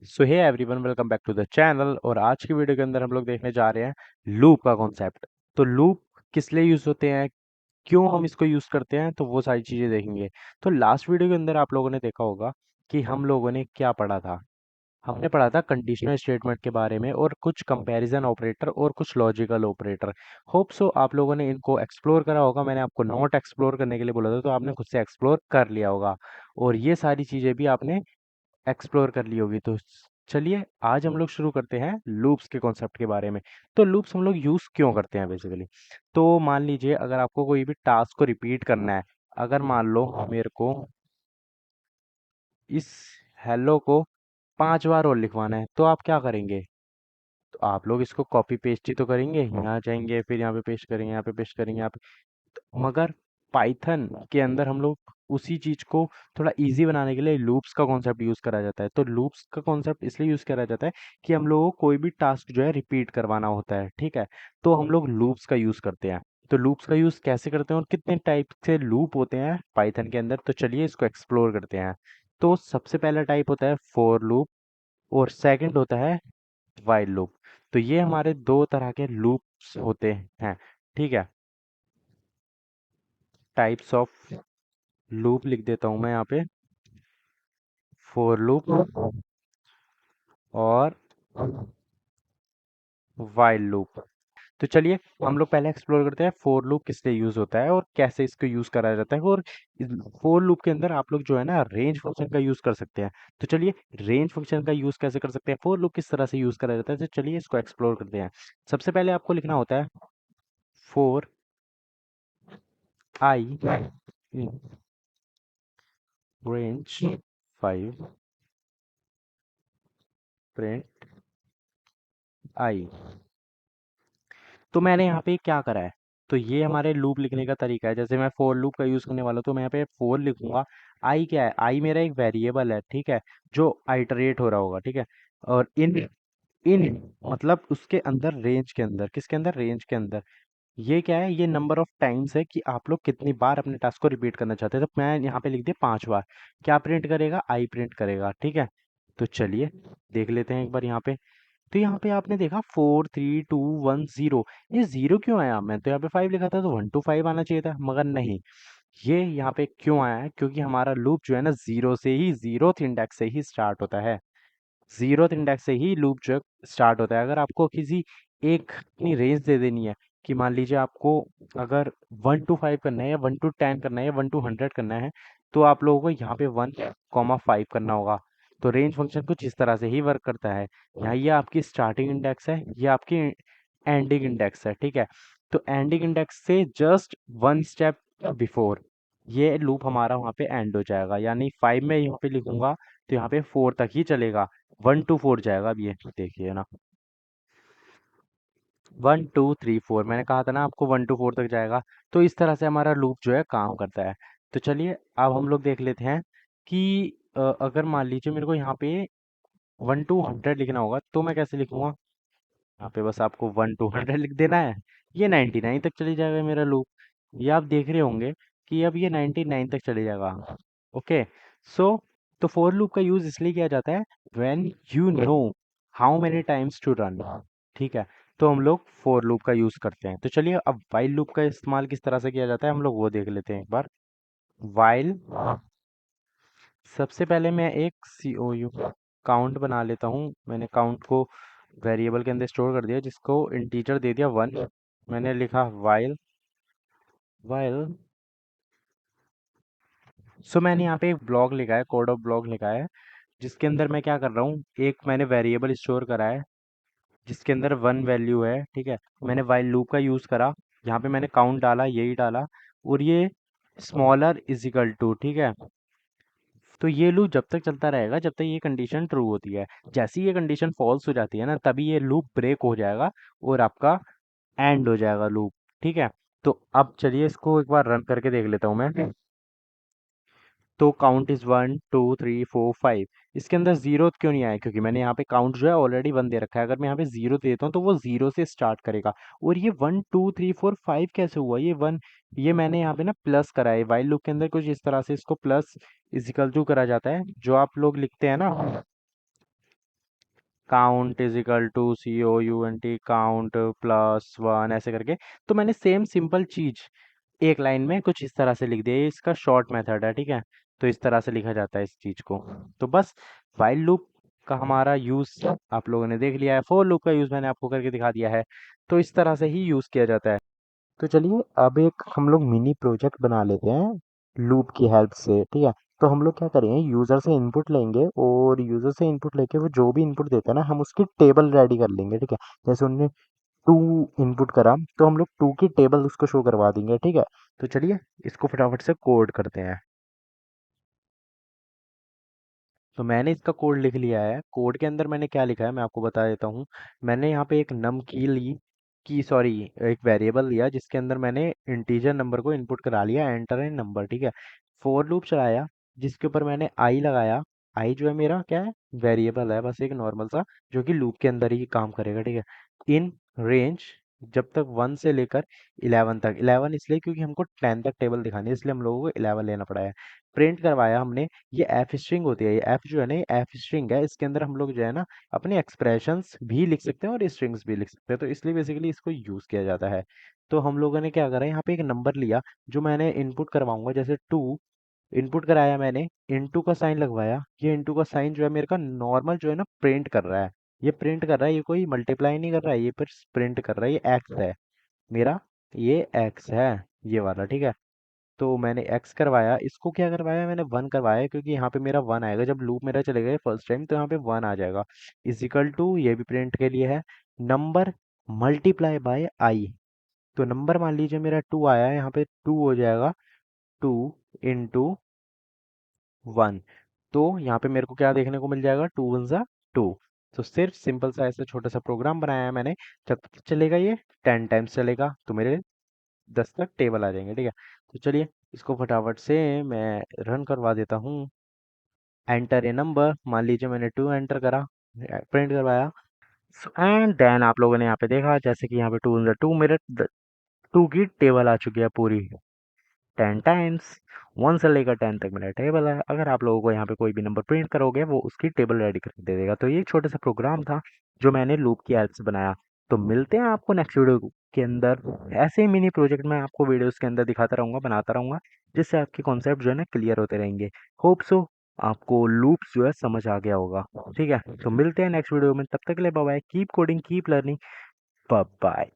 So hey everyone, welcome back to the channel. और आज की वीडियो के अंदर हम लोग देखने जा रहे हैं लूप का कॉन्सेप्ट। तो लूप किस लिए यूज होते हैं, क्यों हम इसको यूज करते हैं, तो वो सारी चीजें देखेंगे। तो लास्ट वीडियो के अंदर आप लोगों ने देखा होगा कि हम लोगों ने क्या पढ़ा था। हमने पढ़ा था कंडीशनल स्टेटमेंट के बारे में और कुछ कंपैरिजन ऑपरेटर और कुछ लॉजिकल ऑपरेटर। होप सो आप लोगों ने इनको एक्सप्लोर करा होगा। मैंने आपको नॉट एक्सप्लोर करने के लिए बोला था, तो आपने खुद से एक्सप्लोर कर लिया होगा और ये सारी चीजें भी आपने एक्सप्लोर कर ली होगी। तो चलिए आज हम लोग शुरू करते हैं लूप्स के कॉन्सेप्ट के बारे में। तो लूप्स हम लोग यूज क्यों करते हैं बेसिकली। तो मान लीजिए अगर आपको कोई भी टास्क को रिपीट करना है, अगर मान लो मेरे को इस हेलो को 5 बार और लिखवाना है, तो आप क्या करेंगे। तो आप लोग इसको कॉपी पेस्ट ही तो करेंगे, यहाँ जाएंगे फिर यहाँ पे पेस्ट करेंगे, यहाँ पे पेस्ट करेंगे, यहाँ पे। मगर पाइथन के अंदर हम लोग उसी चीज को थोड़ा इजी बनाने के लिए लूप्स का कॉन्सेप्ट यूज करा जाता है। तो लूप्स का कॉन्सेप्ट इसलिए यूज करा जाता है कि हम लोगों को कोई भी टास्क जो है रिपीट करवाना होता है, ठीक है। तो हम लोग लूप्स का यूज करते हैं। तो लूप्स का यूज कैसे करते हैं और कितने टाइप से लूप होते हैं पाइथन के अंदर, तो चलिए इसको एक्सप्लोर करते हैं। तो सबसे पहला टाइप होता है फॉर लूप और सेकंड होता है व्हाइल लूप। तो ये हमारे दो तरह के लूप्स होते हैं, ठीक है। टाइप्स ऑफ लूप लिख देता हूं मैं यहाँ पे, फॉर लूप और व्हाइल लूप। तो चलिए हम लोग पहले एक्सप्लोर करते हैं फॉर लूप किस लिए यूज होता है और कैसे इसको यूज करा जाता है। और फॉर लूप के अंदर आप लोग जो है ना रेंज फंक्शन का यूज कर सकते हैं। तो चलिए रेंज फंक्शन का यूज कैसे कर सकते हैं, फॉर लूप किस तरह से यूज करा जाता है, तो चलिए इसको एक्सप्लोर करते हैं। सबसे पहले आपको लिखना होता है for I in range 5 print I. तो मैंने यहाँ पे क्या करा है, तो ये हमारे लूप लिखने का तरीका है। जैसे मैं फोर लूप का यूज करने वाला हूँ, तो मैं यहाँ पे फोर लिखूंगा। आई क्या है, आई मेरा एक वेरिएबल है, ठीक है, जो आइटरेट हो रहा होगा, ठीक है। और इन इन मतलब उसके अंदर रेंज के अंदर, किसके अंदर, रेंज के अंदर। ये क्या है, ये नंबर ऑफ टाइम्स है कि आप लोग कितनी बार अपने टास्क को रिपीट करना चाहते हैं। तो मैं यहाँ पे लिख दिया 5 बार। क्या प्रिंट करेगा, आई प्रिंट करेगा, ठीक है। तो चलिए देख लेते हैं एक बार यहाँ पे। तो यहाँ पे आपने देखा 4 3 2 1 0। ये जीरो क्यों आया, मैं तो यहाँ पे 5 लिखा था, तो 1 to 5 आना चाहिए था, मगर नहीं। ये यहाँ पे क्यों आया है, क्योंकि हमारा लूप जो है ना जीरो से ही, जीरोथ इंडेक्स से ही स्टार्ट होता है। जीरोथ इंडेक्स से ही लूप जो स्टार्ट होता है। अगर आपको किसी एक अपनी रेंज दे देनी है कि मान लीजिए आपको अगर 1 to 5 करना है या 1 to 10 करना है या 1 to 100 करना है, तो आप लोगों को यहाँ पे 1 5 करना होगा। तो रेंज फंक्शन कुछ इस तरह से ही वर्क करता है। यहाँ ये आपकी स्टार्टिंग इंडेक्स है, ये आपकी एंडिंग इंडेक्स है, ठीक है। तो एंडिंग इंडेक्स से जस्ट 1 स्टेप बिफोर ये लूप हमारा वहाँ पे एंड हो जाएगा। यानी 5 में यहाँ पे लिखूंगा तो यहाँ पे 4 तक ही चलेगा, 1 to 4 जाएगा। अब ये देखिए ना, 1 2 3 4, मैंने कहा था ना आपको 1 to 4 तक जाएगा। तो इस तरह से हमारा लूप जो है काम करता है। तो चलिए अब हम लोग देख लेते हैं कि अगर मान लीजिए मेरे को यहाँ पे 1 to 100 लिखना होगा, तो मैं कैसे लिखूंगा। यहाँ पे बस आपको 1 to 100 लिख देना है, ये 99 तक चली जाएगा मेरा लूप। ये आप देख रहे होंगे कि अब ये 99 तक चले जाएगा। ओके, सो तो फॉर लूप का यूज इसलिए किया जाता है when you know how many times to run, ठीक है। तो हम लोग फॉर लूप का यूज करते हैं। तो चलिए अब वाइल लूप का इस्तेमाल किस तरह से किया जाता है हम लोग वो देख लेते हैं एक बार। वाइल, सबसे पहले मैं एक सी ओ यू काउंट बना लेता हूँ। मैंने काउंट को वेरिएबल के अंदर स्टोर कर दिया, जिसको इंटीजर दे दिया 1। मैंने लिखा वाइल वाइल। सो मैंने यहाँ पे एक ब्लॉक लिखा है, कोड ऑफ ब्लॉक लिखा है, जिसके अंदर मैं क्या कर रहा हूँ, एक मैंने वेरिएबल स्टोर करा है जिसके अंदर 1 वैल्यू है, ठीक है। मैंने वाइल लूप का यूज करा, यहाँ पे मैंने काउंट डाला, यही डाला, और ये स्मॉलर इज इक्वल टू, ठीक है। तो ये लूप जब तक चलता रहेगा जब तक ये कंडीशन ट्रू होती है। जैसे ही ये कंडीशन फॉल्स हो जाती है ना, तभी ये लूप ब्रेक हो जाएगा और आपका एंड हो जाएगा लूप, ठीक है। तो अब चलिए इसको एक बार रन करके देख लेता हूँ मैं। तो काउंट इज 1 2 3 4 5। इसके अंदर जीरो क्यों नहीं आया, क्योंकि मैंने यहाँ पे काउंट जो है ऑलरेडी 1 दे रखा है। अगर मैं यहाँ पे जीरो देता हूँ तो वो जीरो से स्टार्ट करेगा। और ये 1 2 3 4 5 कैसे हुआ, ये 1, ये मैंने यहाँ पे ना प्लस करा है। वाइल लूप के अंदर कुछ इस तरह से इसको प्लस इजिकल टू करा जाता है, जो आप लोग लिखते हैं ना count is equal to COUNT count +1 ऐसे करके। तो मैंने सेम सिंपल चीज एक लाइन में कुछ इस तरह से लिख दिया, ये इसका शॉर्ट मेथड है, ठीक है। तो इस तरह से लिखा जाता है इस चीज को। तो बस वाइल लूप का हमारा यूज आप लोगों ने देख लिया है, फोर लूप का यूज मैंने आपको करके दिखा दिया है। तो इस तरह से ही यूज किया जाता है। तो चलिए अब एक हम लोग मिनी प्रोजेक्ट बना लेते हैं लूप की हेल्प से, ठीक है। तो हम लोग क्या करेंगे, यूज़र से इनपुट लेंगे और यूज़र से इनपुट लेके वो जो भी इनपुट देता है ना, हम उसकी टेबल रेडी कर लेंगे, ठीक है। जैसे उनने टू इनपुट करा तो हम लोग टू की टेबल उसको शो करवा देंगे, ठीक है। तो चलिए इसको फटाफट से कोड करते हैं। तो मैंने इसका कोड लिख लिया है। कोड के अंदर मैंने क्या लिखा है मैं आपको बता देता हूँ। मैंने यहाँ पे एक नम की ली, की सॉरी, एक वेरिएबल लिया जिसके अंदर मैंने इंटीजर नंबर को इनपुट करा लिया, एंटर एन नंबर, ठीक है। फॉर लूप चलाया जिसके ऊपर मैंने आई लगाया। आई जो है मेरा क्या है, वेरिएबल है, बस एक नॉर्मल सा, जो कि लूप के अंदर ही काम करेगा, ठीक है। इन रेंज, जब तक 1 से लेकर 11 तक, 11 इसलिए क्योंकि हमको 10 तक टेबल दिखानी है, इसलिए हम लोगों को 11 लेना पड़ा है। प्रिंट करवाया हमने, ये एफ स्ट्रिंग होती है, ये एफ जो है ना, ये एफ स्ट्रिंग है। इसके अंदर हम लोग जो है ना अपने एक्सप्रेशंस भी लिख सकते हैं और स्ट्रिंग्स भी लिख सकते हैं, तो इसलिए बेसिकली इसको यूज किया जाता है। तो हम लोगों ने क्या करा, यहाँ पे एक नंबर लिया जो मैंने इनपुट करवाऊंगा, जैसे 2 इनपुट कराया मैंने, इंटू का साइन लगवाया। ये इंटू का साइन जो है मेरे का नॉर्मल जो है ना प्रिंट कर रहा है, ये प्रिंट कर रहा है, ये कोई मल्टीप्लाई नहीं कर रहा है, ये पर प्रिंट कर रहा है, ये एक्स है मेरा, ये एक्स है, ये वाला, ठीक है। तो मैंने एक्स करवाया, इसको क्या करवाया मैंने, 1 करवाया, क्योंकि यहाँ पे मेरा 1 आएगा जब लूप मेरा चलेगा फर्स्ट टाइम, तो यहाँ पे 1 आ जाएगा। इजिकल टू, ये भी प्रिंट के लिए है, नंबर मल्टीप्लाई बाय आई। तो नंबर मान लीजिए मेरा 2 आया है, यहाँ पे 2 हो जाएगा, 2 इंटू 1। तो यहाँ पे मेरे को क्या देखने को मिल जाएगा, 2 × 1 = 2। तो सिर्फ सिंपल सा ऐसा छोटा सा प्रोग्राम बनाया है मैंने। जब तक चलेगा ये 10 टाइम्स चलेगा तो मेरे 10 तक टेबल आ जाएंगे, ठीक है। तो चलिए इसको फटाफट से मैं रन करवा देता हूँ। एंटर ए नंबर, मान लीजिए मैंने 2 एंटर करा, प्रिंट करवाया। एंड देन आप लोगों ने यहाँ पे देखा जैसे कि यहाँ पे 2 × 2 मेरे 2 की टेबल आ चुकी है पूरी, 10 टाइम्स। 1 से लेकर 10 तक मेरा टेबल है। अगर आप लोगों को यहाँ पे कोई भी नंबर प्रिंट करोगे वो उसकी टेबल रेडी करके दे देगा। तो ये एक छोटा सा प्रोग्राम था जो मैंने लूप की हेल्प से बनाया। तो मिलते हैं आपको नेक्स्ट वीडियो के अंदर। ऐसे ही मिनी प्रोजेक्ट मैं आपको वीडियोस के अंदर दिखाता रहूंगा, बनाता रहूंगा, जिससे आपके कॉन्सेप्ट जो है ना क्लियर होते रहेंगे। होप सो आपको लूप्स जो है समझ आ गया होगा, ठीक है। तो मिलते हैं नेक्स्ट वीडियो में, तब तक के लिए bye bye, keep coding, keep learning, bye bye.